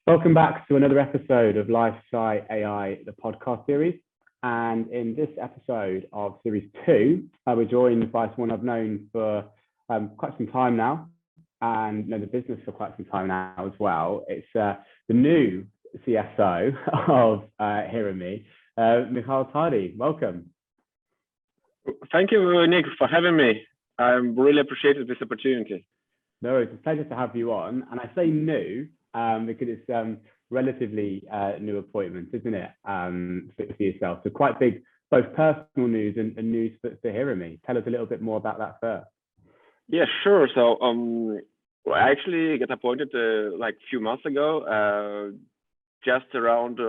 Welcome back to another episode of Lifesight AI, the podcast series. And in this episode of series two, we're joined by someone I've known for quite some time now and know the business for quite some time now as well. It's the new CSO of Hera-MI, Mickael Tardy. Welcome. Thank you, Nick, for having me. I really appreciated this opportunity. No, it's a pleasure to have you on. And I say new because it's relatively new appointment, isn't it, for yourself? So quite big, both personal news and news for Hera-MI. Tell us a little bit more about that first. Yeah, sure. So I actually got appointed like a few months ago, just around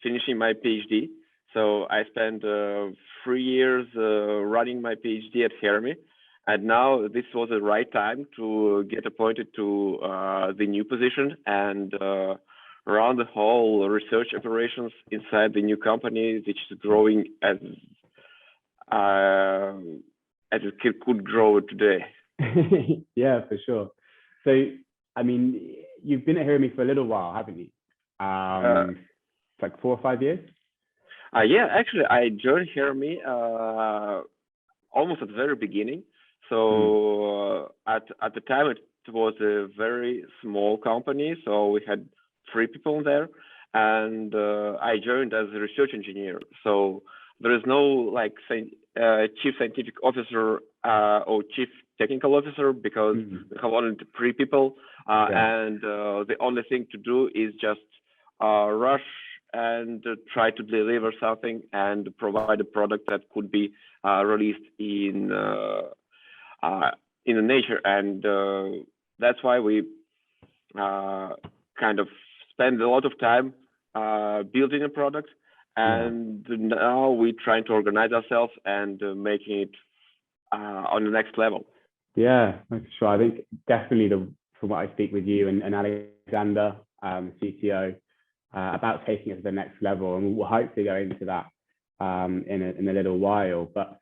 finishing my PhD. So I spent 3 years running my PhD at Hera-MI. And now this was the right time to get appointed to the new position and run the whole research operations inside the new company, which is growing as it could grow today. Yeah, for sure. So, I mean, you've been at Hera-MI for a little while, haven't you? Like 4 or 5 years? Yeah, actually, I joined Hera-MI almost at the very beginning. So at the time, it was a very small company. So we had 3 people there, and I joined as a research engineer. So there is no like chief scientific officer or chief technical officer because we have only 3 people, and the only thing to do is just rush and try to deliver something and provide a product that could be released in the nature, and that's why we kind of spend a lot of time building a product, and now we're trying to organize ourselves and making it on the next level. Yeah, for sure. I think definitely from what I speak with you and Alexander, CTO, about taking it to the next level, and we'll hopefully go into that in a little while. But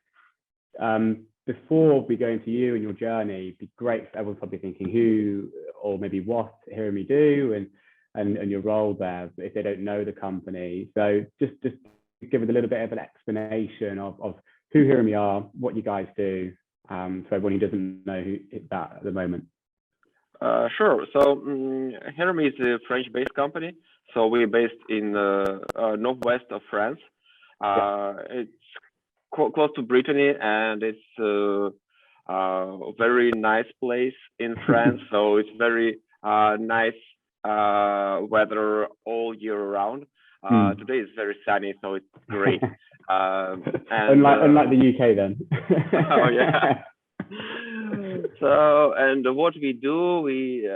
before we go into you and your journey, it'd be great. Everyone's probably thinking who or maybe what Hera-MI do and your role there if they don't know the company. So just give us a little bit of an explanation of who Hera-MI are, what you guys do, for everyone who doesn't know that at the moment. Sure. So Hera-MI is a French-based company. So we're based in northwest of France. It's close to Brittany, and it's a very nice place in France. So it's very nice weather all year round. Today is very sunny, so it's great. And, unlike the UK then. Oh yeah. So, and what we do, we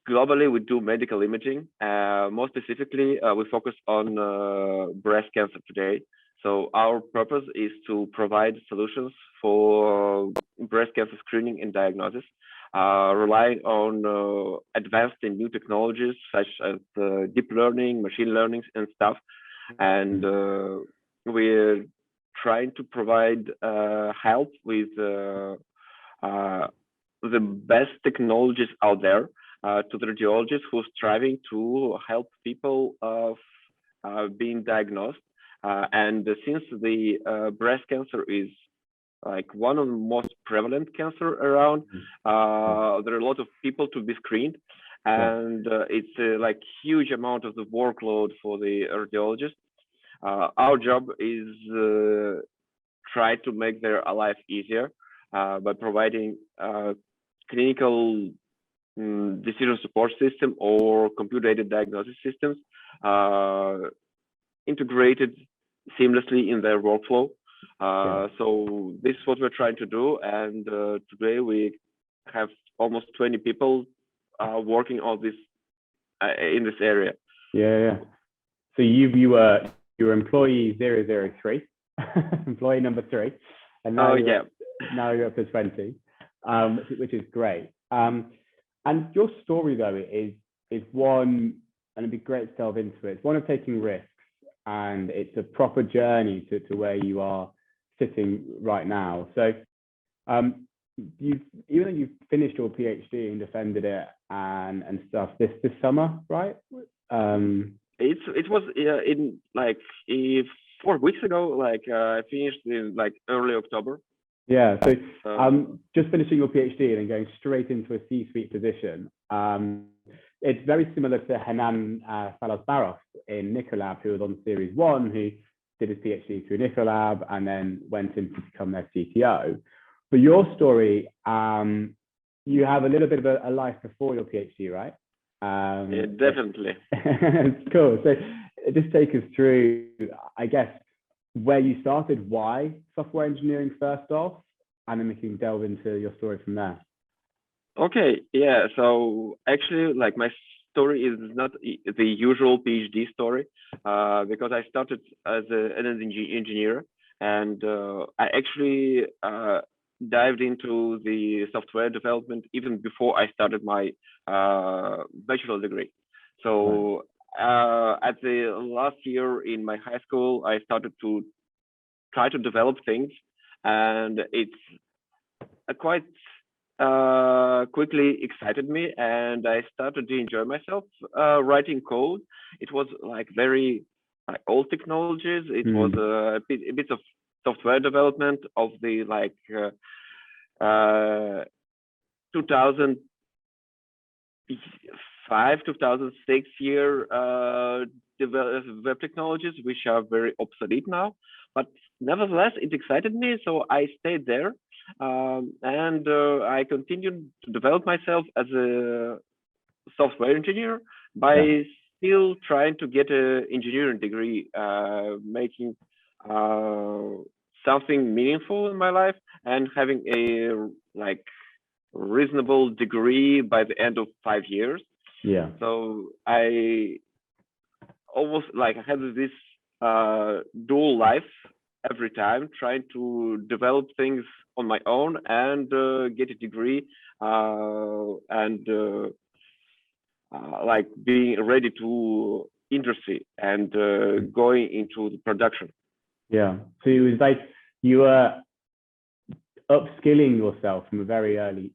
globally we do medical imaging. More specifically, we focus on breast cancer today. So our purpose is to provide solutions for breast cancer screening and diagnosis, relying on advanced and new technologies such as deep learning, machine learning, and stuff. And we're trying to provide help with the best technologies out there to the radiologists who are striving to help people of being diagnosed. And since the breast cancer is like one of the most prevalent cancer around, there are a lot of people to be screened, and it's like huge amount of the workload for the radiologist. Our job is try to make their life easier by providing clinical decision support system or computer-aided diagnosis systems integrated seamlessly in their workflow. So this is what we're trying to do, and today we have almost 20 people working on this in this area. Yeah. So you were employee 003, employee number 3, and now now you're up to 20, which is great. And your story though is one, and it'd be great to delve into it. It's one of taking risks, and it's a proper journey to where you are sitting right now. So you even though you finished your PhD and defended it and stuff this summer, right? It was in like 4 weeks ago. Like I finished in like early October. Yeah. So just finishing your PhD and then going straight into a C-suite position. It's very similar to Hanan Falas-Barros in Nicolab, who was on Series 1, who did his PhD through Nicolab and then went in to become their CTO. For your story, you have a little bit of a life before your PhD, right? Yeah, definitely. It's cool. So just take us through, I guess, where you started, why software engineering first off, and then we can delve into your story from there. Okay, yeah. So actually, like my story is not the usual PhD story, because I started as an engineer, and I actually dived into the software development even before I started my bachelor degree. So at the last year in my high school, I started to try to develop things, and it's quite quickly excited me, and I started to enjoy myself writing code. It was like very old technologies. It was a bit of software development of the like 2005 2006 year web technologies, which are very obsolete now, but nevertheless it excited me, so I stayed there. And I continued to develop myself as a software engineer by still trying to get an engineering degree, making something meaningful in my life and having a like reasonable degree by the end of 5 years. Yeah. So I almost like had this dual life every time, trying to develop things on my own and get a degree, and like being ready to industry and going into the production. Yeah. So it was like you were upskilling yourself from a very early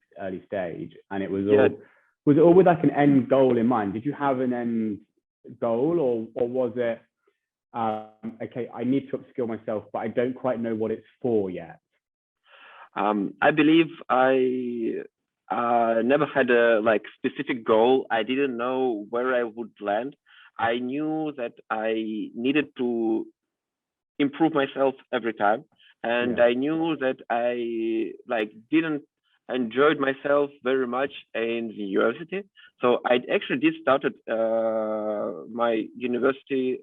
stage, and it was all was it all with like an end goal in mind? Did you have an end goal, or was it okay, I need to upskill myself, but I don't quite know what it's for yet? I believe I never had a like specific goal. I didn't know where I would land. I knew that I needed to improve myself every time, and I knew that I like didn't enjoyed myself very much in the university. So I actually did started my university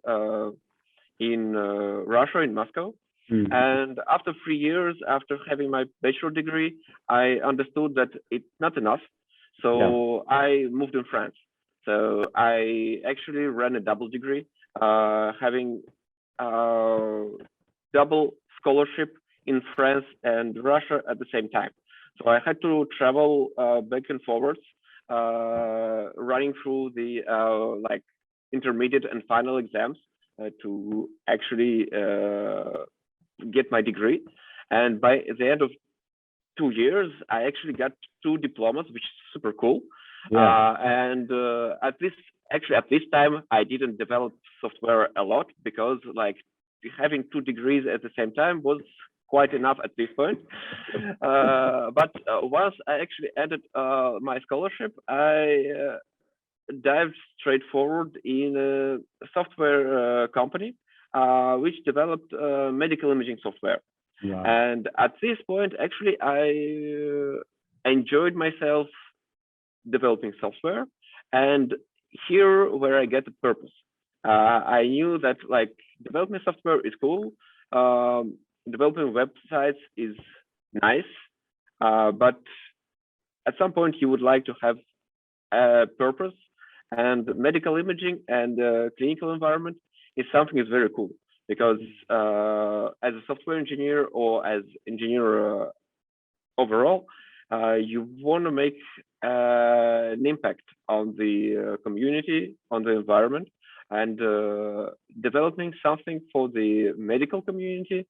in Russia, in Moscow. And after 3 years, after having my bachelor degree, I understood that it's not enough. So I moved in France. So I actually ran a double degree, having double scholarship in France and Russia at the same time. So I had to travel back and forwards, running through the like intermediate and final exams to actually get my degree. And by the end of 2 years, I actually got 2 diplomas, which is super cool. And at this time, I didn't develop software a lot, because like having 2 degrees at the same time was quite enough at this point. But once I actually ended my scholarship, I dived straight forward in a software company which developed medical imaging software. And at this point, actually, I enjoyed myself developing software, and here where I get the purpose. I knew that like developing software is cool, developing websites is nice, but at some point you would like to have a purpose, and medical imaging and clinical environment is something is very cool, because as a software engineer or as engineer overall, you want to make an impact on the community, on the environment, and developing something for the medical community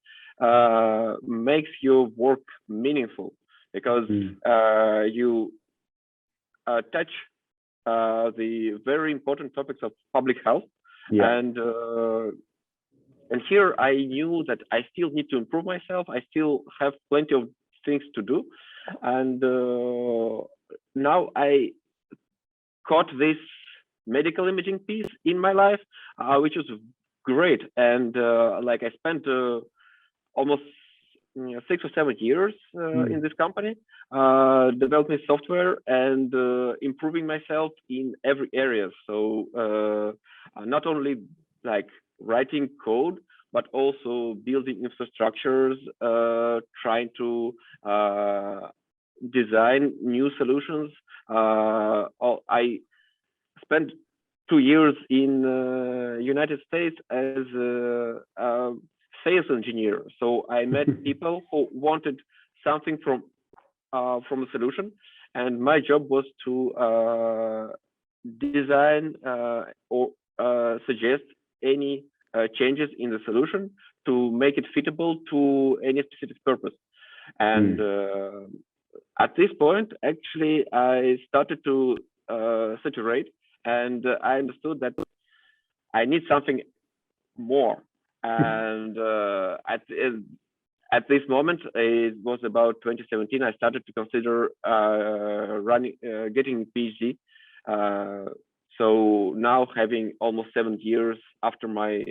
makes your work meaningful. because you touch the very important topics of public health. And here I knew that I still need to improve myself. I still have plenty of things to do. And now I caught this medical imaging piece in my life, which was great. And like I spent almost 6 or 7 years in this company, developing software and improving myself in every area. So not only like writing code, but also building infrastructures, trying to design new solutions. I spent 2 years in United States as a sales engineer. So I met people who wanted something from a solution, and my job was to design or suggest any changes in the solution to make it fitable to any specific purpose. And at this point, actually, I started to saturate, and I understood that I need something more. And at this moment, it was about 2017, I started to consider getting a PhD. So now having almost 7 years after my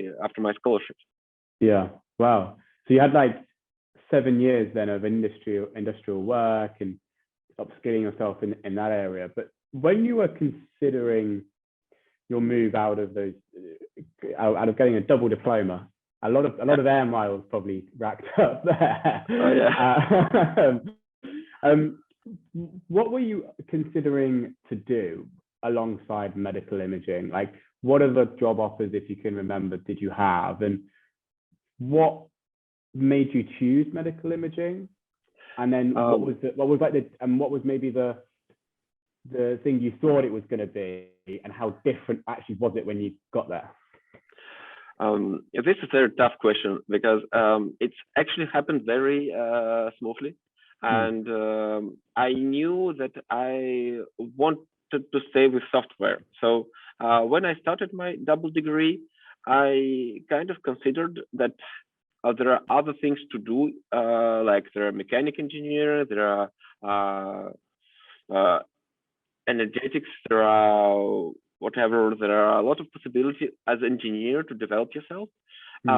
scholarship. Yeah, wow. So you had like 7 years then of industrial work and upskilling yourself in that area. But when you were considering your move out of getting a double diploma, a lot of air miles probably racked up there. Oh, yeah. What were you considering to do alongside medical imaging? Like, what other job offers, if you can remember, did you have, and what made you choose medical imaging? And then what was maybe the thing you thought it was going to be, and how different actually was it when you got there? This is a very tough question, because it's actually happened very smoothly. And I knew that I wanted to stay with software. So when I started my double degree, I kind of considered that there are other things to do, like there are mechanic engineers, there are energetics, there are whatever, there are a lot of possibilities as an engineer to develop yourself. There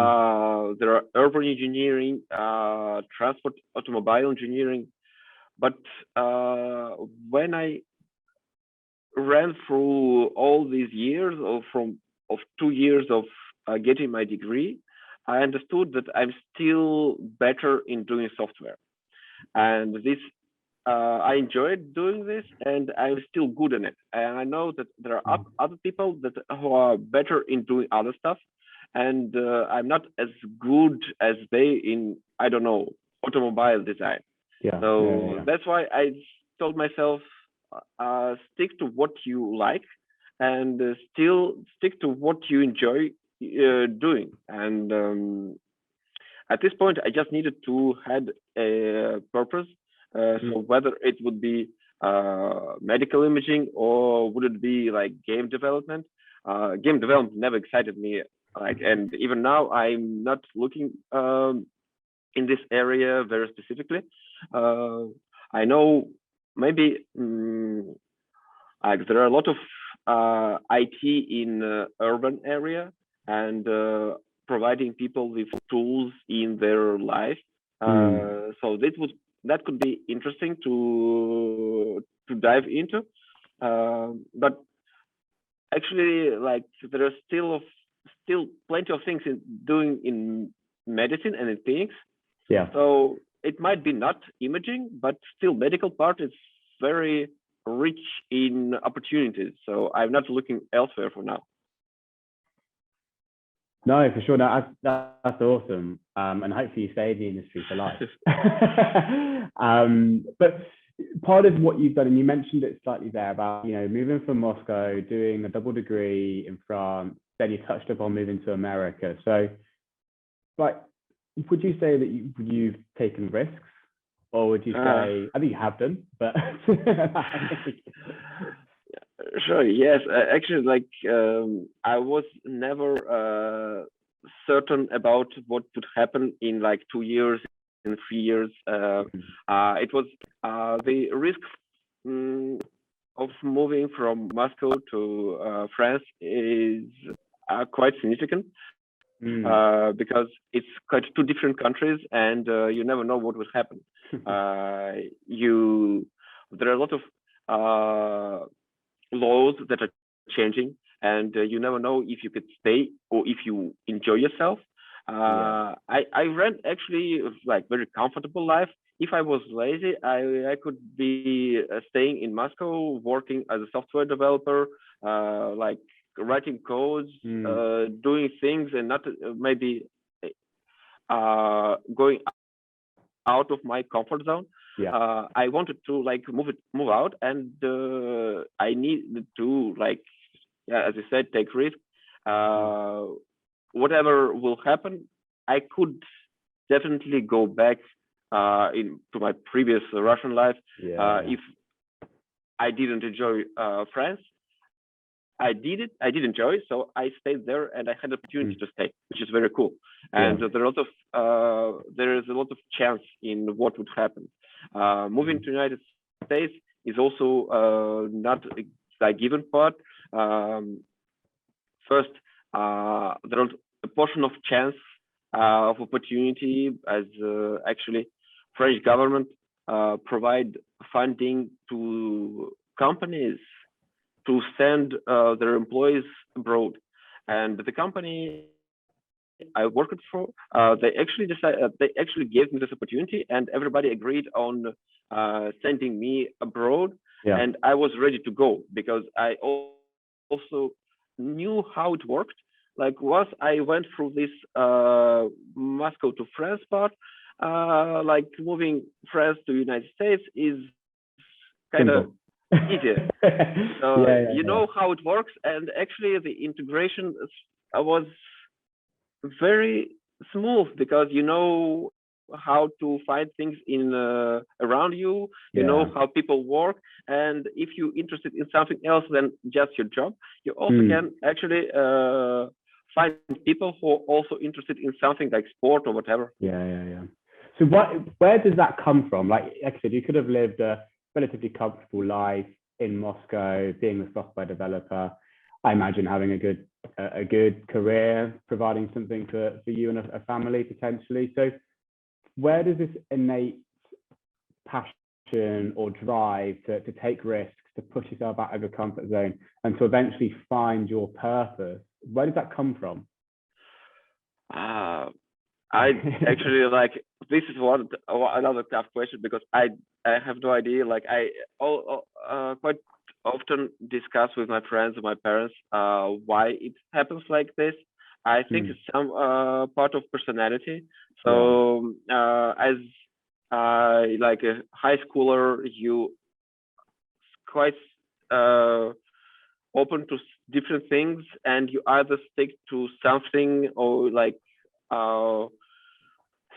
are urban engineering, transport, automobile engineering. But when I ran through all these years of 2 years of getting my degree, I understood that I'm still better in doing software. And this I enjoyed doing this, and I'm still good in it. And I know that there are other people who are better in doing other stuff, and I'm not as good as they in, I don't know, automobile design. That's why I told myself, stick to what you like, and still stick to what you enjoy doing. And at this point, I just needed to have a purpose. So whether it would be medical imaging, or would it be like game development? Game development never excited me, and even now I'm not looking in this area very specifically. I know maybe like there are a lot of IT in urban area, and providing people with tools in their life. So that could be interesting to dive into. But actually, like, there are still plenty of things doing in medicine and in clinics. So it might be not imaging, but still medical part is very rich in opportunities. So I'm not looking elsewhere for now. No, for sure. No, that's awesome. And hopefully you stay in the industry for life. But part of what you've done, and you mentioned it slightly there about, moving from Moscow, doing a double degree in France, then you touched upon moving to America. So, like, would you say that you've taken risks or would you say? I think you have done, but sure. Yes, actually, like I was never certain about what would happen in like 2 years, in 3 years. It was the risk of moving from Moscow to France is quite significant. Because it's quite two different countries, and you never know what would happen. There are a lot of laws that are changing, and you never know if you could stay or if you enjoy yourself. I ran actually like very comfortable life. If I was lazy, I could be staying in Moscow, working as a software developer, like writing codes, doing things, and not maybe going out of my comfort zone. I wanted to like move out, and I needed to like, as you said, take risk. Whatever will happen, I could definitely go back to my previous Russian life. If I didn't enjoy France, I did enjoy it, so I stayed there, and I had the opportunity to stay, which is very cool. And there is a lot of chance in what would happen. Moving to the United States is also not a given part. First, there is a portion of chance of opportunity, as actually French government provide funding to companies to send their employees abroad. And the company I worked for, they actually gave me this opportunity, and everybody agreed on sending me abroad. And I was ready to go because I also knew how it worked. Like once I went through this Moscow to France part, like moving France to United States is kind of easier. You know how it works, and actually the integration was very smooth because you know how to find things in around you. You know how people work, and if you're interested in something else than just your job, you also can actually find people who are also interested in something like sport or whatever. So where does that come from? Like I said, you could have lived a relatively comfortable life in Moscow, being a software developer. I imagine having a good career, providing something for you and a family potentially. So where does this innate passion or drive to take risks, to push yourself out of your comfort zone, and to eventually find your purpose, where does that come from? I actually like, this is another tough question because I have no idea. Like I quite often discuss with my friends and my parents why it happens like this. I think it's some part of personality. So as like a high schooler, you quite open to different things, and you either stick to something or like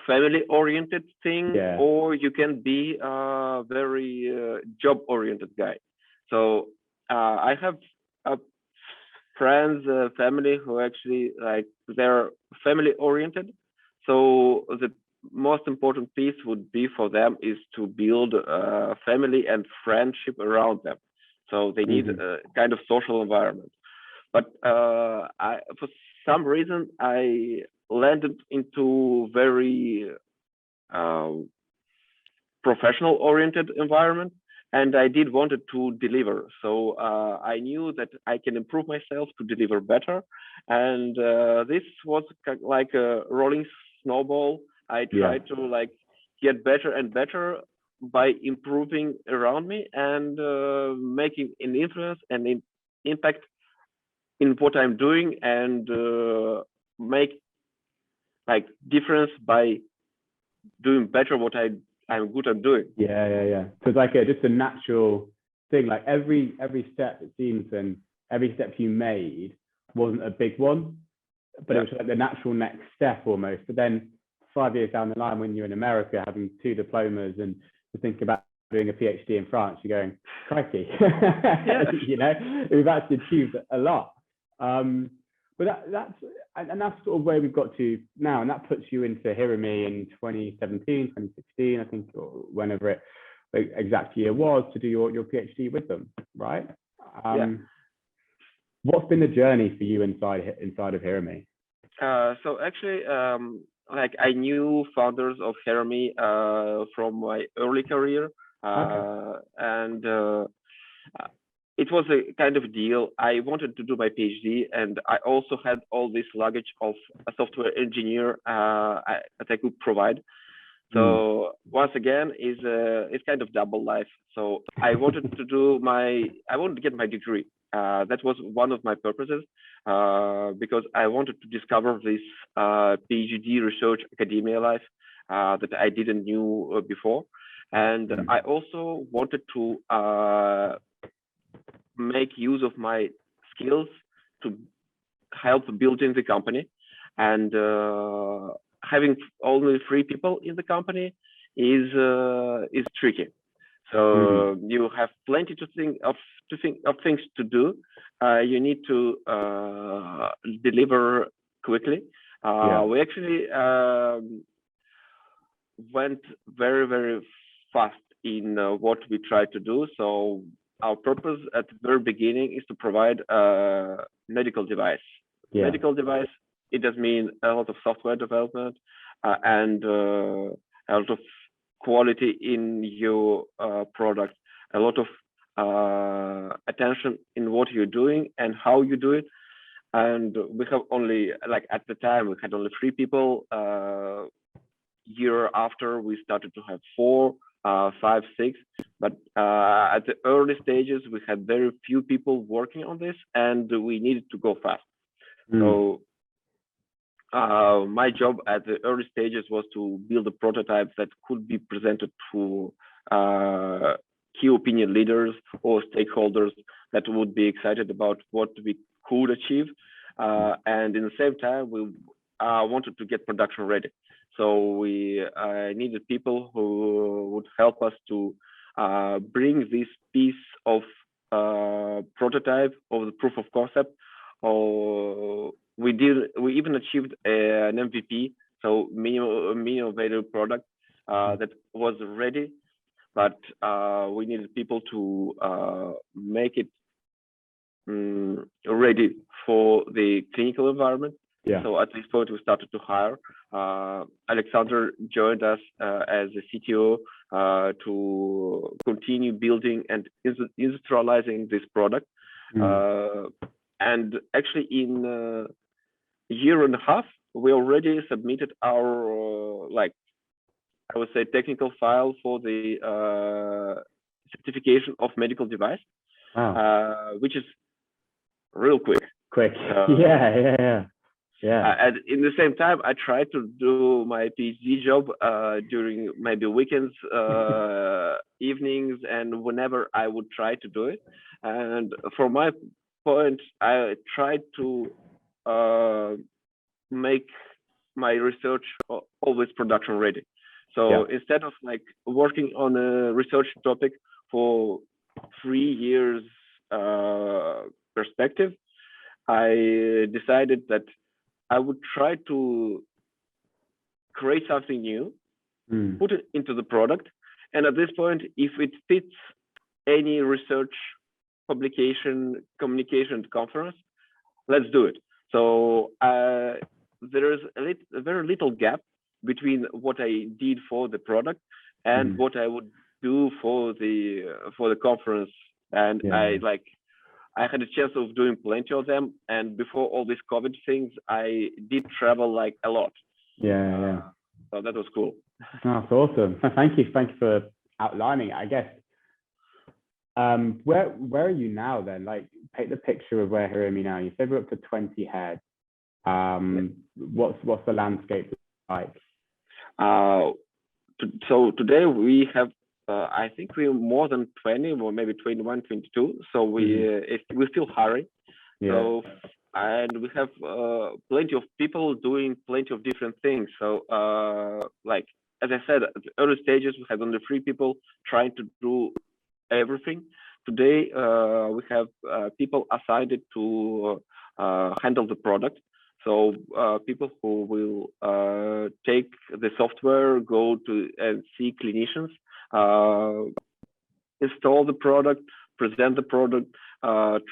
family-oriented thing, or you can be a very job-oriented guy. So I have friends, family who actually like they're family-oriented. So the most important piece would be for them is to build a family and friendship around them. So they need a kind of social environment. But for some reason, I landed into very professional oriented environment, and I did wanted to deliver. So I knew that I can improve myself to deliver better. And this was like a rolling snowball. I tried to like get better and better by improving around me and making an influence and an impact in what I'm doing, and make like difference by doing better what I'm good at doing. So it's like just a natural thing. Like every step, it seems, and every step you made wasn't a big one, but it was like the natural next step almost. But then 5 years down the line when you're in America having 2 diplomas and to think about doing a PhD in France, you're going, crikey, you know, we've actually achieved a lot. But that's sort of where we've got to now, and that puts you into HearingMe in 2017, 2016, I think, or whenever it exact year was, to do your PhD with them, right? What's been the journey for you inside of HearingMe? So actually, like I knew founders of HearingMe from my early career, and it was a kind of deal. I wanted to do my PhD, and I also had all this luggage of a software engineer that I could provide. So once again, it's kind of double life. So I wanted to get my degree. That was one of my purposes, because I wanted to discover this PhD research academia life that I didn't knew before. And I also wanted to make use of my skills to help building the company. And having only 3 people in the company is tricky. So you have plenty to think of things to do. You need to deliver quickly. We actually went very, very fast in what we tried to do. So our purpose at the very beginning is to provide a medical device. Medical device, it does mean a lot of software development and a lot of quality in your product, a lot of attention in what you're doing and how you do it. And we have only, like at the time, we had only 3 people. Year after, we started to have 4, 5, 6. But at the early stages, we had very few people working on this, and we needed to go fast. So my job at the early stages was to build a prototype that could be presented to key opinion leaders or stakeholders that would be excited about what we could achieve. And in the same time, we wanted to get production ready. So we needed people who would help us to bring this piece of prototype of the proof of concept. We even achieved an MVP, so minimum value product that was ready, but we needed people to make it ready for the clinical environment. So at this point, we started to hire. Alexander joined us as a CTO to continue building and industrializing this product. And actually, in a year and a half, we already submitted our, I would say, technical file for the certification of medical device, which is real quick. And in the same time, I tried to do my PhD job during maybe weekends, evenings, and whenever I would try to do it. And from my point, I tried to make my research always production ready. So instead of working on a research topic for 3 years perspective, I decided that I would try to create something new, put it into the product, and at this point, if it fits any research, publication, communication, conference, let's do it. So there is a very little gap between what I did for the product and what I would do for the conference, and I had a chance of doing plenty of them. And before all these COVID things, I did travel a lot. So that was cool. That's awesome. Thank you for outlining it. I guess where are you now then? Paint the picture of where HearingMe now. You said we're up to 20 heads. What's the landscape like? So today we have, I think we're more than 20 or maybe 21, 22. So we're still hiring. So and we have plenty of people doing plenty of different things. So like as I said, at the early stages, we had only 3 people trying to do everything. Today, we have people assigned to handle the product. So people who will take the software, go to and see clinicians, install the product, present the product,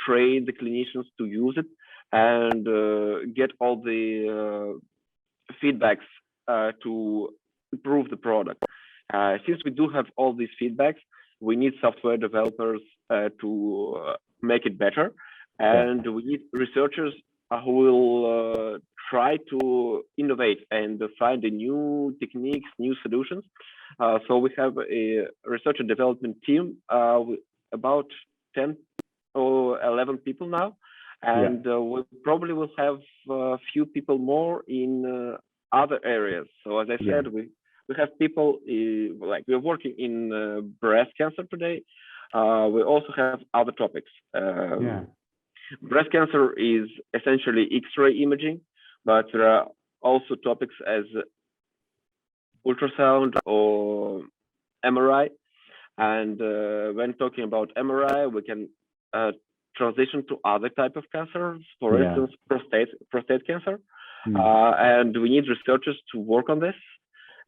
train the clinicians to use it, and get all the feedbacks to improve the product. Since we do have all these feedbacks, we need software developers to make it better, and we need researchers who will try to innovate and find new techniques, new solutions. So we have a research and development team with about 10 or 11 people now, and we probably will have a few people more in other areas. So as I said, we have people like we're working in breast cancer today. We also have other topics. Breast cancer is essentially X-ray imaging, but there are also topics as ultrasound or MRI. And when talking about MRI, we can transition to other type of cancers, for instance, prostate cancer. And we need researchers to work on this,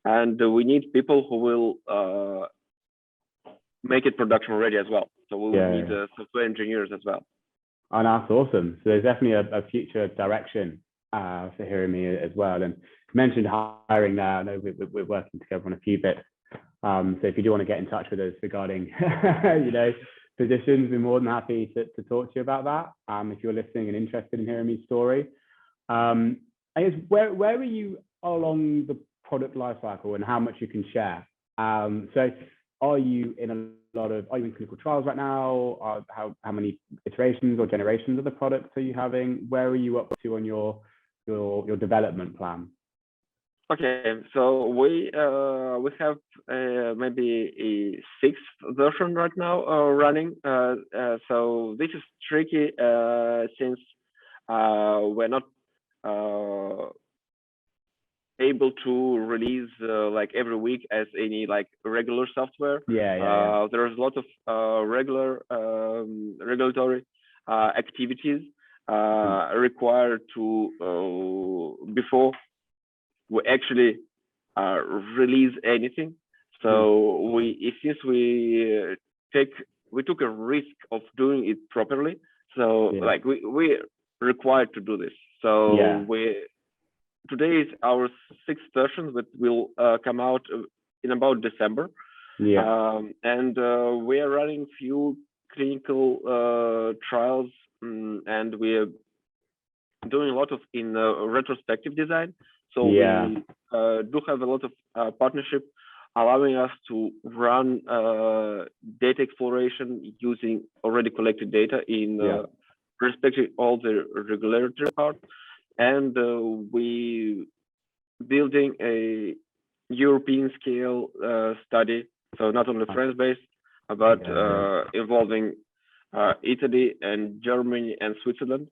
and we need people who will make it production ready as well. So we will need software engineers as well. Oh, that's awesome. So there's definitely a future direction for HearingMe as well. And you mentioned hiring there. I know we're working together on a few bits. So if you do want to get in touch with us regarding, positions, we're more than happy to talk to you about that. If you're listening and interested in HearingMe's story. I guess where are you along the product lifecycle and how much you can share? So are you in clinical trials right now? How many iterations or generations of the products are you having? Where are you up to on your development plan? Okay, so we have maybe a 6th version right now running. So this is tricky since we're not able to release like every week as any like regular software. There's a lot of regulatory activities required to before we actually release anything. So since we took a risk of doing it properly, so like we required to do this. So today is our 6th version that will come out in about December. And we are running few clinical trials, and we are doing a lot of in retrospective design. So we do have a lot of partnership allowing us to run data exploration using already collected data in respecting all the regulatory part. And we building a European scale study, so not only France-based, but involving Italy and Germany and Switzerland.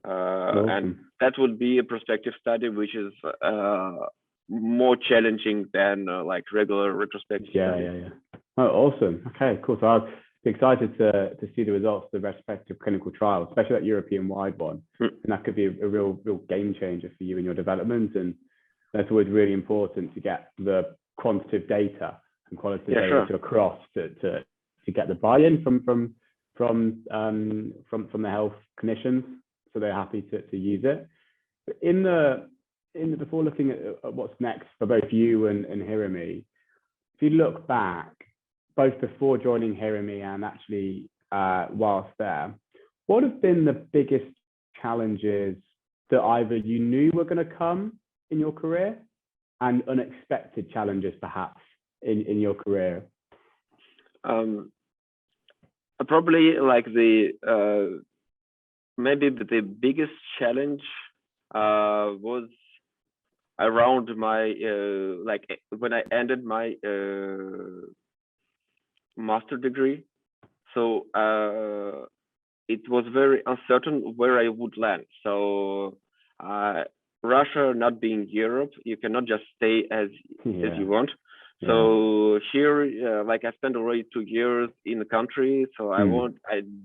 And that would be a prospective study, which is more challenging than like regular retrospective studies. Oh, awesome. Okay, cool. So I'll be excited to see the results of the retrospective clinical trial, especially that European-wide one. And that could be a real game changer for you in your development. And that's always really important to get the quantitative data and qualitative data across to get the buy-in from the health clinicians, so they're happy to use it. But before looking at what's next for both you and HearingMe, if you look back, both before joining HearingMe and actually whilst there, what have been the biggest challenges that either you knew were going to come in your career and unexpected challenges perhaps in your career? Probably like maybe the biggest challenge was around my like when I ended my master degree. So it was very uncertain where I would land. So Russia not being Europe, you cannot just stay as you want. So here, like I spent already 2 years in the country, so I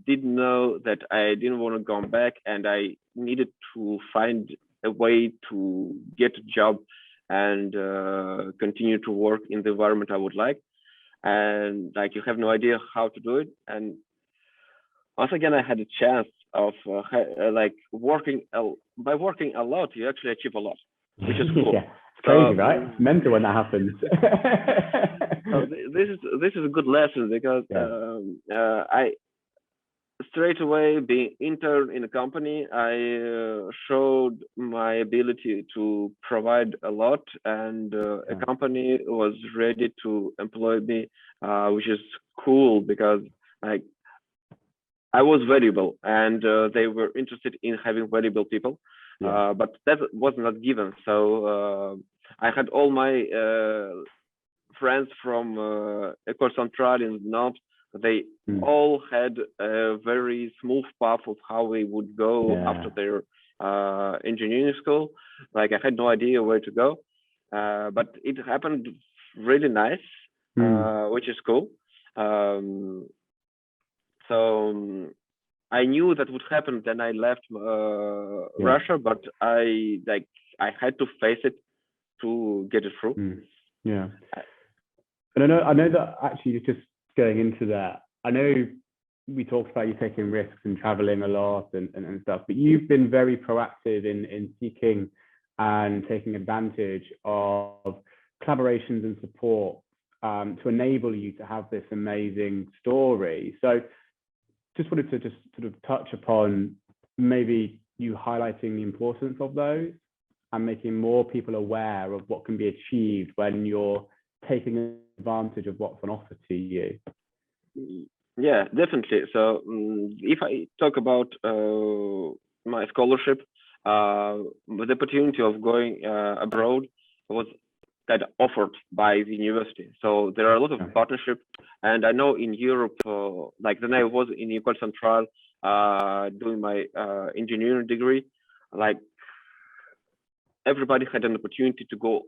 didn't know that I didn't want to go back, and I needed to find a way to get a job and continue to work in the environment I would like. And like, you have no idea how to do it. And once again, I had a chance of like by working a lot, you actually achieve a lot, which is cool. It's crazy, right? It's mental when that happens. This is a good lesson, because I straight away, being intern in a company, I showed my ability to provide a lot, and a company was ready to employ me, which is cool, because like, I was valuable, and they were interested in having valuable people, but that was not given. So I had all my friends from École Centrale in Nantes. They all had a very smooth path of how they would go after their engineering school. Like, I had no idea where to go, but it happened really nice, which is cool. So I knew that would happen. Then I left Russia, but I had to face it to get it through. And I know that actually, just going into that, I know we talked about you taking risks and traveling a lot and stuff, but you've been very proactive in seeking and taking advantage of collaborations and support to enable you to have this amazing story. So just wanted to just sort of touch upon maybe you highlighting the importance of those and making more people aware of what can be achieved when you're taking advantage of what's on offer to you. Yeah, definitely. So if I talk about my scholarship, the opportunity of going abroad was kind of offered by the university. So there are a lot of partnerships, and I know in Europe, like when I was in École Centrale doing my engineering degree, like everybody had an opportunity to go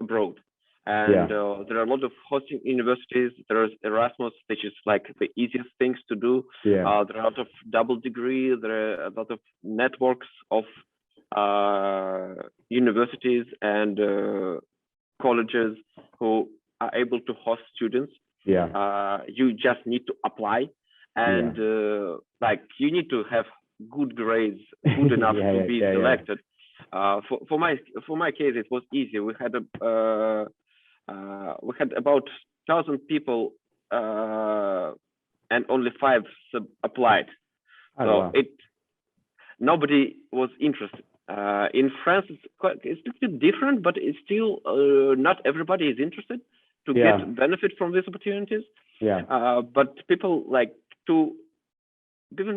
abroad. And there are a lot of hosting universities. There is Erasmus, which is like the easiest things to do. There are a lot of double degrees. There are a lot of networks of universities and colleges who are able to host students. You just need to apply, and like, you need to have good grades, good enough to be selected. For my case, it was easy. We had about 1,000 people, and only 5 applied. Nobody was interested. In France, it's a bit different, but it's still not everybody is interested to get benefit from these opportunities. But people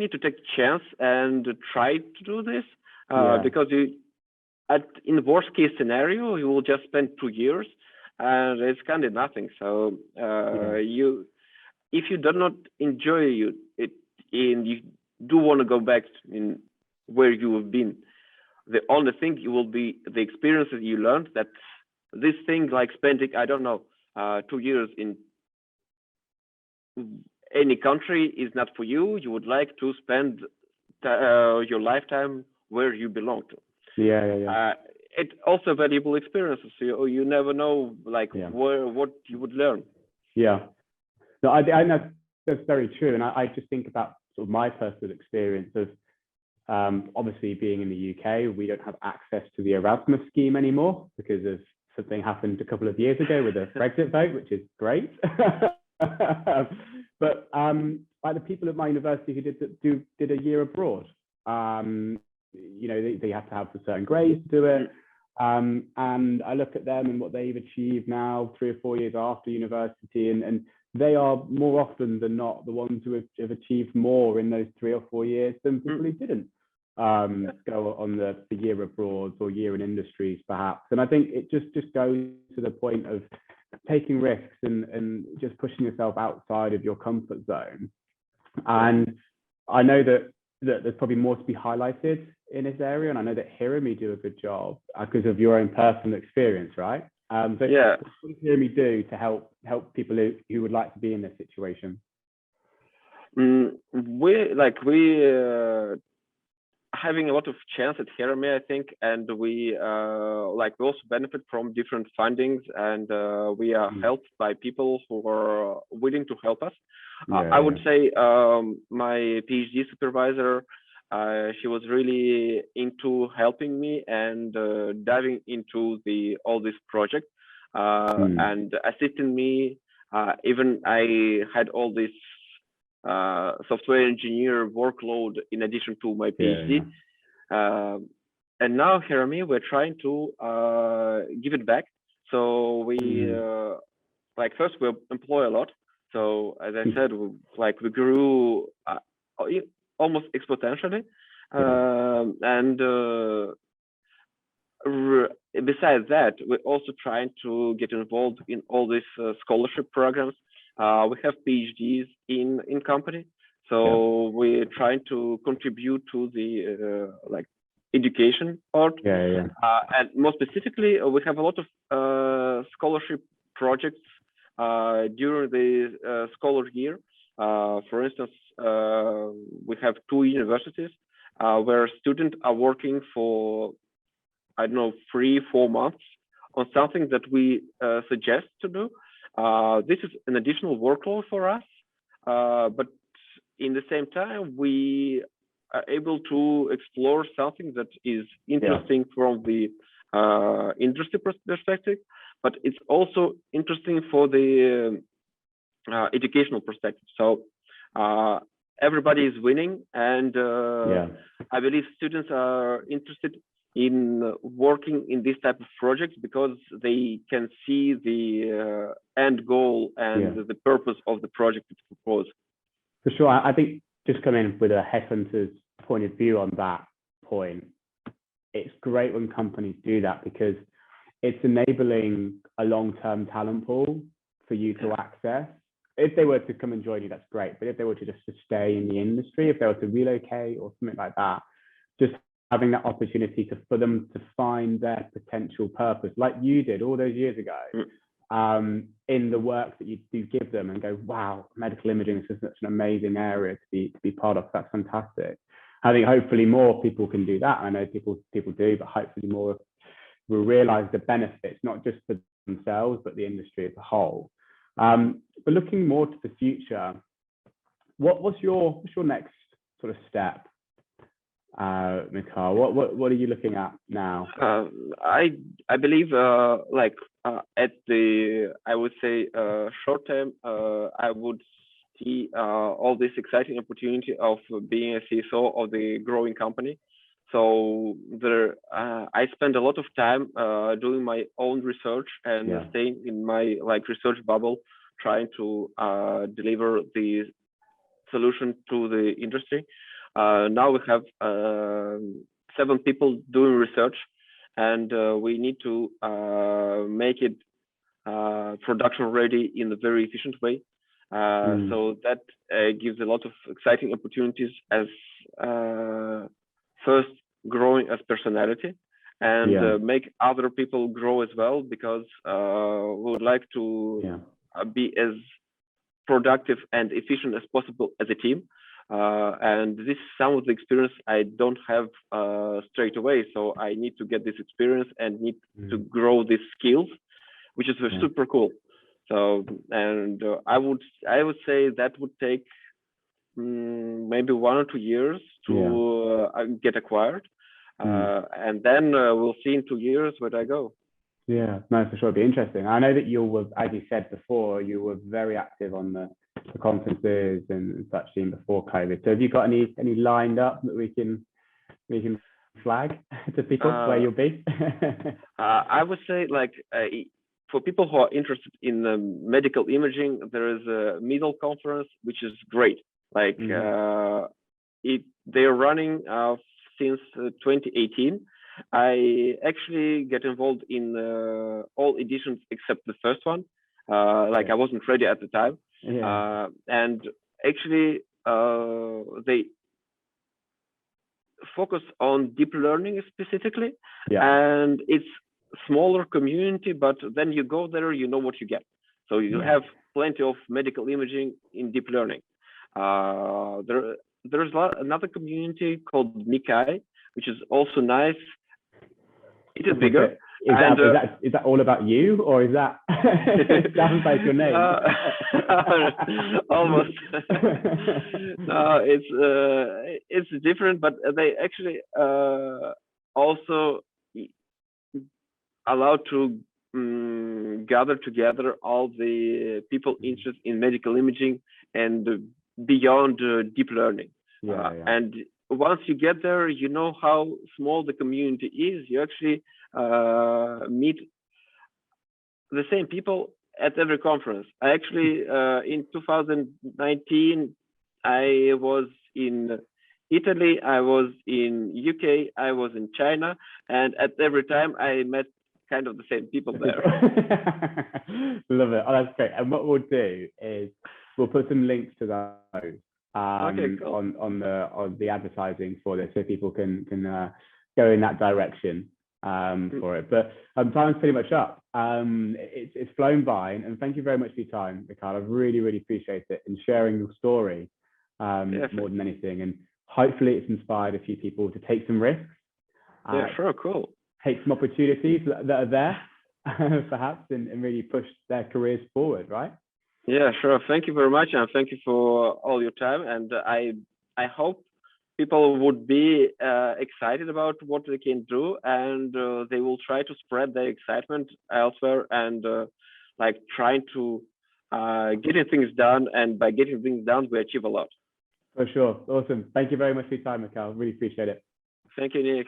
need to take a chance and try to do this, because in the worst case scenario, you will just spend 2 years, and it's kind of nothing. So if you do not enjoy it, and you do want to go back in where you have been, the only thing will be the experiences you learned. That this thing, like spending, I don't know, 2 years in any country, is not for you. You would like to spend your lifetime where you belong to. It's also valuable experiences. So you never know, like, what you would learn. No, I know that's very true. And I just think about sort of my personal experience of obviously being in the UK. We don't have access to the Erasmus scheme anymore because of something happened a couple of years ago with a Brexit vote, which is great. But like the people at my university who did a year abroad, you know, they have to have a certain grades to do it. And I look at them and what they've achieved now 3 or 4 years after university, and they are more often than not the ones who have achieved more in those 3 or 4 years than people who didn't go on the year abroad or year in industries perhaps. And I think it just goes to the point of taking risks and just pushing yourself outside of your comfort zone. And I know that that there's probably more to be highlighted in this area, and I know that HearingMe do a good job because of your own personal experience, right? So Yeah. what does HearingMe do to help people who would like to be in this situation? We having a lot of chance at Hera-MI, I think, and we also benefit from different fundings, and we are helped by people who are willing to help us. I would say my PhD supervisor, she was really into helping me and diving into all this project and assisting me. Even I had all this software engineer workload in addition to my PhD. And now Hera-MI, we're trying to give it back. So we first we employ a lot. So as I said, we grew almost exponentially. And besides that, we're also trying to get involved in all these scholarship programs. We have PhDs in company, so we're trying to contribute to the education part. And more specifically, we have a lot of scholarship projects during the scholar year. For instance, we have 2 universities where students are working for, I don't know, 3-4 months on something that we suggest to do. This is an additional workload for us, but in the same time, we are able to explore something that is interesting from the industry perspective, but it's also interesting for the educational perspective. So everybody is winning, and I believe students are interested in working in this type of projects because they can see the end goal and the purpose of the project it's proposed. For sure. I think just coming in with a headhunter's point of view on that point, it's great when companies do that because it's enabling a long-term talent pool for you to access. If they were to come and join you, that's great. But if they were to just stay in the industry, if they were to relocate or something like that, just having that opportunity for them to find their potential purpose, like you did all those years ago, in the work that you do give them, and go, wow, medical imaging is such an amazing area to be part of. That's fantastic. I think hopefully more people can do that. I know people do, but hopefully more will realize the benefits, not just for themselves, but the industry as a whole. But looking more to the future, what's your next sort of step? Mickael, what are you looking at now? I believe at the, I would say, short term, I would see all this exciting opportunity of being a CSO of the growing company. So I spend a lot of time doing my own research and staying in my research bubble, trying to deliver the solution to the industry. Now we have 7 people doing research, and we need to make it production ready in a very efficient way. So that gives a lot of exciting opportunities as first growing as personality, and make other people grow as well, because we would like to be as productive and efficient as possible as a team. And this is some of the experience I don't have straight away. So I need to get this experience and need to grow these skills, which is super cool. So, and I would say that would take maybe 1 or 2 years to get acquired. And then we'll see in 2 years where I go. Yeah, no, for sure. It'd be interesting. I know that you were, as you said before, you were very active on the conferences and such thing before COVID. So have you got any lined up that we can flag to people where you'll be? I would say, for people who are interested in medical imaging, there is a middle conference, which is great. They're running since 2018. I actually get involved in all editions except the first one. I wasn't ready at the time. And actually, focus on deep learning specifically, Yeah. and it's smaller community, but then you go there, you know what you get. So you have plenty of medical imaging in deep learning. There's another community called MIKAI, which is also nice. It is bigger. Is that all about you, or is that it sounds like your name? Almost. No, it's different, but they actually also allow to gather together all the people interested in medical imaging and beyond deep learning. And once you get there, you know how small the community is. You actually meet the same people at every conference. I actually, in 2019, I was in Italy, I was in UK, I was in China, and at every time I met kind of the same people there. Love it. Oh, that's great. And what we'll do is we'll put some links to those Okay, cool. on the advertising for this, so people can go in that direction for it. But time's pretty much up. It's flown by, and thank you very much for your time, Mickael. I really appreciate it and sharing your story more than anything. And hopefully it's inspired a few people to take some risks. Yeah, sure, cool. Take some opportunities that are there, perhaps, and really push their careers forward, right? Yeah, sure. Thank you very much, and thank you for all your time. And I hope people would be excited about what they can do, and they will try to spread their excitement elsewhere, and like trying to getting things done. And by getting things done, we achieve a lot. For sure. Awesome. Thank you very much for your time, Mickael. Really appreciate it. Thank you, Nick.